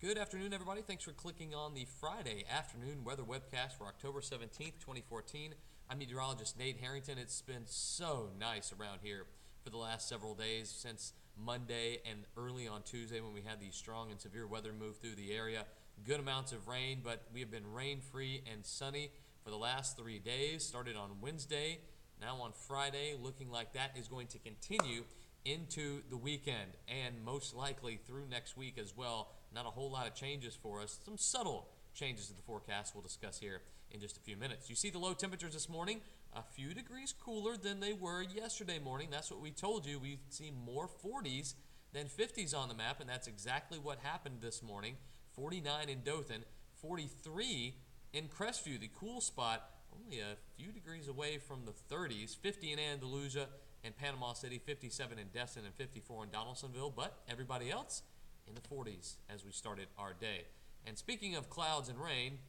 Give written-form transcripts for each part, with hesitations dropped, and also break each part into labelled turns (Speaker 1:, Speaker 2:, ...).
Speaker 1: Good afternoon, everybody. Thanks for clicking on the Friday afternoon weather webcast for October 17th, 2014. I'm meteorologist Nate Harrington. It's been so nice around here for the last several days since Monday and early on Tuesday when we had the strong and severe weather move through the area. Good amounts of rain, but we have been rain-free and sunny for the last 3 days. Started on Wednesday, now on Friday, looking like that is going to continue into the weekend and most likely through next week as well. Not a whole lot of changes for us. Some subtle changes to the forecast we'll discuss here in just a few minutes. You see the low temperatures this morning, a few degrees cooler than they were yesterday morning. That's what we told you. We've seen more 40s than 50s on the map, and that's exactly what happened this morning. 49 in Dothan, 43 in Crestview, the cool spot, only a few degrees away from the 30s, 50 in Andalusia and Panama City, 57 in Destin, and 54 in Donaldsonville, but everybody else in the 40s as we started our day. And speaking of clouds and rain,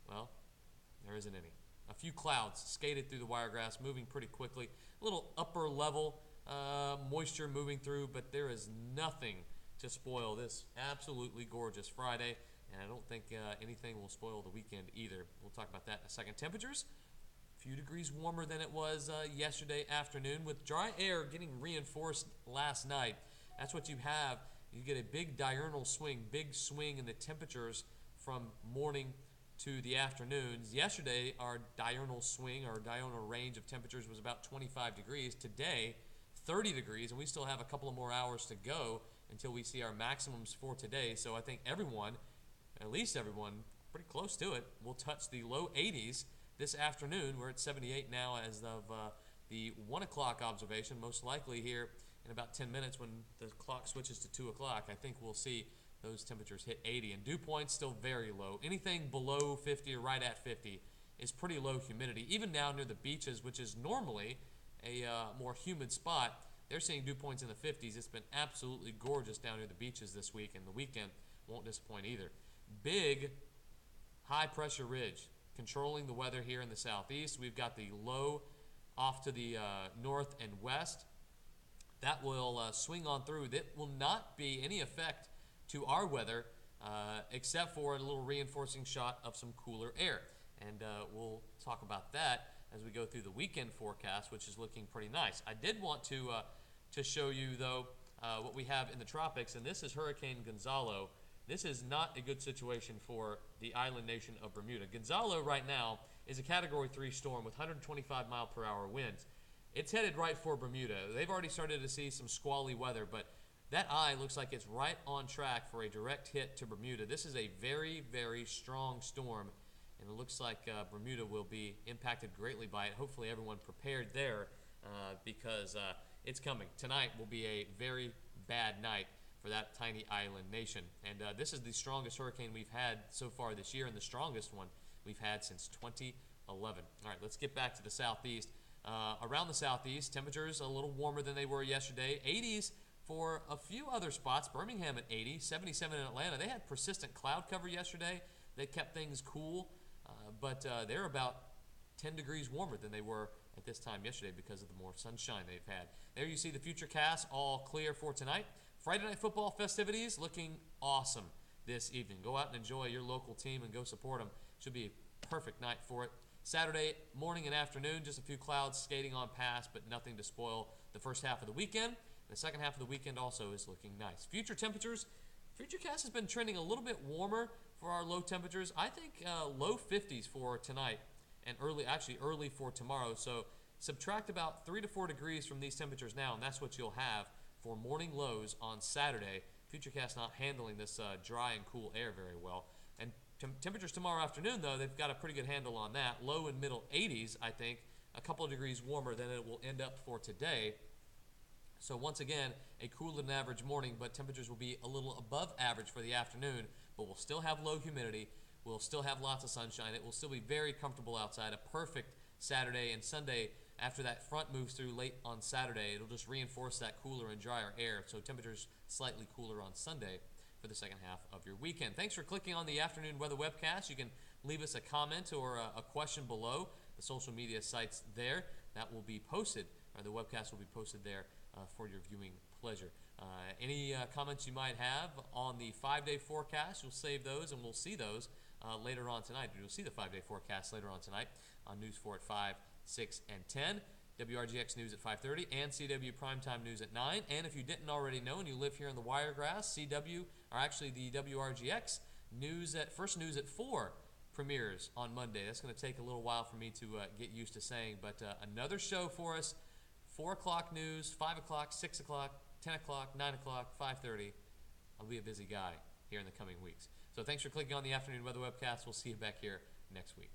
Speaker 1: well, there isn't any. A few clouds skated through the wiregrass, moving pretty quickly. A little upper level moisture moving through, but there is nothing to spoil this absolutely gorgeous Friday. And I don't think anything will spoil the weekend either. We'll talk about that in a second. Temperatures, a few degrees warmer than it was yesterday afternoon, with dry air getting reinforced last night. That's what you have. You get a big diurnal swing, big swing in the temperatures from morning to the afternoons. Yesterday, our diurnal swing, our diurnal range of temperatures was about 25 degrees. Today, 30 degrees, and we still have a couple of more hours to go until we see our maximums for today. So I think everyone, at least everyone, pretty close to it, will touch the low 80s this afternoon. We're at 78 now as of the 1 o'clock observation. Most likely here in about 10 minutes when the clock switches to 2 o'clock, I think we'll see those temperatures hit 80. And dew points still very low. Anything below 50 or right at 50 is pretty low humidity. Even down near the beaches, which is normally a more humid spot, they're seeing dew points in the 50s. It's been absolutely gorgeous down near the beaches this week, and the weekend won't disappoint either. Big high-pressure ridge controlling the weather here in the southeast. We've got the low off to the north and west. That will swing on through. That will not be any effect to our weather except for a little reinforcing shot of some cooler air. And we'll talk about that as we go through the weekend forecast, which is looking pretty nice. I did want to show you, though, what we have in the tropics, and this is Hurricane Gonzalo. This is not a good situation for the island nation of Bermuda. Gonzalo right now is a Category 3 storm with 125 mile per hour winds. It's headed right for Bermuda. They've already started to see some squally weather, but that eye looks like it's right on track for a direct hit to Bermuda. This is a very, very strong storm, and it looks like Bermuda will be impacted greatly by it. Hopefully everyone prepared there because it's coming. Tonight will be a very bad night for that tiny island nation. And this is the strongest hurricane we've had so far this year and the strongest one we've had since 2011. All right, let's get back to the southeast. Around the southeast, temperatures a little warmer than they were yesterday. 80s for a few other spots. Birmingham at 80, 77 in Atlanta. They had persistent cloud cover yesterday. They kept things cool, but they're about 10 degrees warmer than they were at this time yesterday because of the more sunshine they've had. There you see the future cast all clear for tonight. Friday night football festivities looking awesome this evening. Go out and enjoy your local team and go support them. Should be a perfect night for it. Saturday morning and afternoon, just a few clouds skating on past, but nothing to spoil the first half of the weekend. The second half of the weekend also is looking nice. Future temperatures, Futurecast has been trending a little bit warmer for our low temperatures. I think low 50s for tonight and early for tomorrow. So subtract about 3 to 4 degrees from these temperatures now, and that's what you'll have for morning lows on Saturday. Futurecast not handling this dry and cool air very well. And temperatures tomorrow afternoon, though, they've got a pretty good handle on that. Low and middle 80s, I think, a couple of degrees warmer than it will end up for today. So once again, a cooler than average morning, but temperatures will be a little above average for the afternoon, but we'll still have low humidity. We'll still have lots of sunshine. It will still be very comfortable outside. A perfect Saturday and Sunday. After that front moves through late on Saturday, it'll just reinforce that cooler and drier air. So temperatures slightly cooler on Sunday for the second half of your weekend. Thanks for clicking on the afternoon weather webcast. You can leave us a comment or a question below the social media sites there. That will be posted, or the webcast will be posted there for your viewing pleasure. Any comments you might have on the 5-day forecast, you'll save those and we'll see those later on tonight. You'll see the 5-day forecast later on tonight on News 4 at 5, 6, and 10. WRGX News at 5:30 and CW Primetime News at 9. And if you didn't already know and you live here in the Wiregrass, CW, or actually the WRGX First News at 4 premieres on Monday. That's going to take a little while for me to get used to saying, but another show for us. 4 o'clock news, 5 o'clock, 6 o'clock, 10 o'clock, 9 o'clock, 5:30. I'll be a busy guy here in the coming weeks. So thanks for clicking on the Afternoon Weather Webcast. We'll see you back here next week.